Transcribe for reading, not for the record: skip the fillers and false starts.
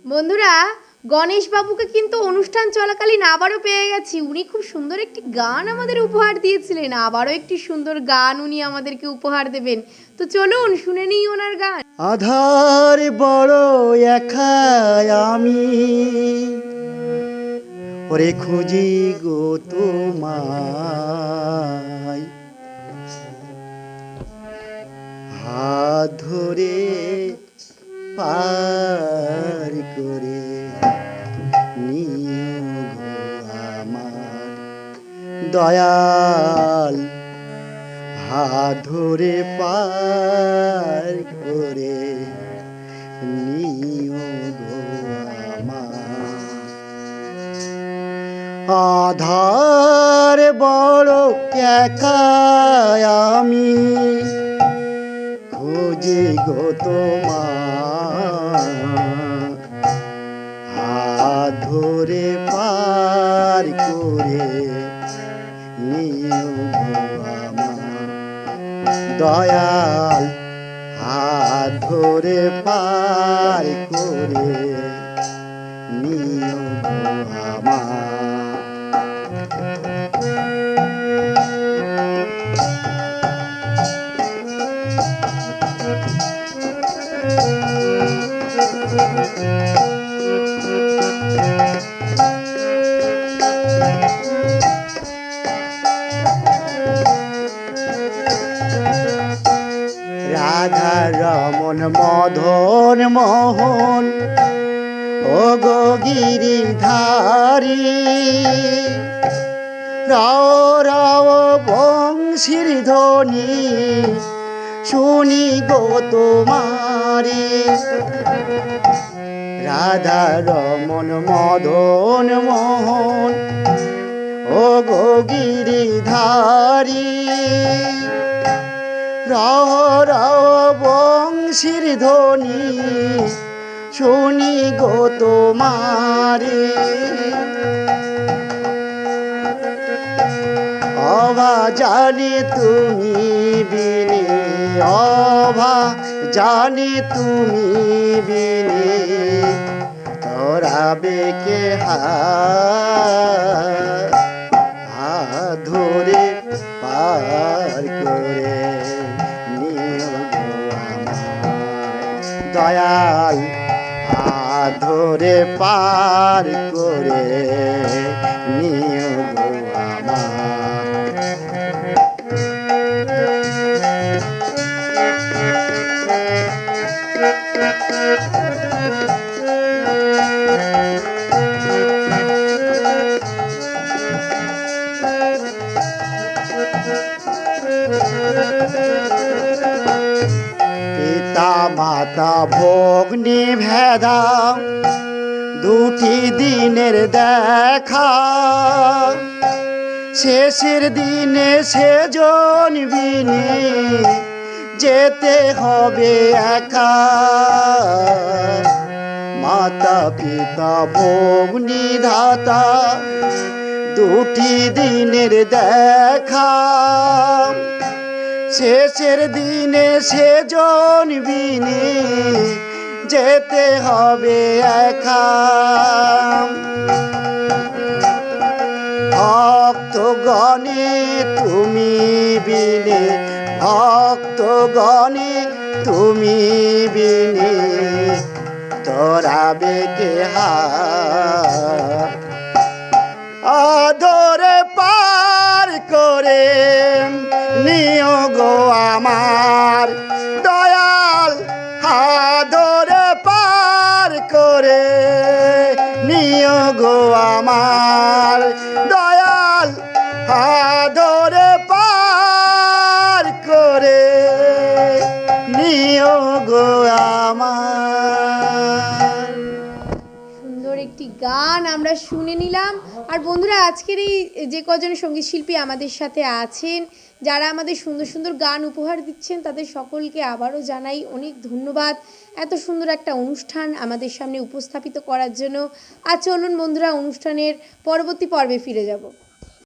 বন্ধুরা, গণেশ বাবুকে কিন্তু অনুষ্ঠান চলাকালীন আবারও পেয়ে গেছি। উনি খুব সুন্দর একটি গান আমাদের উপহার দিয়েছিলেন। আবারও একটি সুন্দর গান উনি আমাদেরকে উপহার দেবেন। তো চলুন শুনে নিই ওনার গান। আধার বড় একাই আমি ওরে খুঁজি গো তোমায়, হাত ধরে পার করে নিও গো আমার দয়াল, হাত ধরে পার করে নিও গো আমার। আধার বড় একাই আমি খুঁজি গো তোমার, হাত ধরে পার করে নিও গো আমার দয়াল, হাত ধরে পার করে নিও গো আমার। রাধা রমন মদন মোহন ও গো গিরিধারী, রাও রাও বংশীর ধ্বনি শুনি গো তোমারি। রাধা রমন মদন মোহন ও গো গিরিধারী, রাও রাও বংশীর ধ্বনি শুনি গো তোমারি। অভা জানি তুমি বিনে, অভা জানি তুমি বিনে তোরাবে কে হাত ধরে পার করে নিও গো আমার দয়াল, হাত ধরে পার করে নিও গো আমার। পিতা মাতা ভগ্নি ভেদা দুটি দিনের দেখা, শেষের দিনে সেজন বিনে যেতে হবে একা। মাতা পিতা ভগ্নি ধাতা দুটি দিনের দেখা, শেষের দিনে সেজন বিনে যেতে হবে একা। ভক্তগণে তুমি বিনে, ভক্তগণে তুমি বিনে তোরাবে কে আদরে পার করে নিও গো আমার দয়াল, আদরে পার করে নিও গো আমার দয়াল, আদরে পার করে নিও গো আমার। সুন্দর একটি গান আমরা শুনে নিলাম। আর বন্ধুরা, আজকের এই যে কজন সঙ্গীত শিল্পী আমাদের সাথে আছেন, যারা আমাদের সুন্দর সুন্দর গান উপহার দিচ্ছেন, তাদের সকলকে আবারও জানাই অনেক ধন্যবাদ এত সুন্দর একটা অনুষ্ঠান আমাদের সামনে উপস্থাপিত করার জন্য। আর চলুন বন্ধুরা, অনুষ্ঠানের পরবর্তী পর্বে ফিরে যাব।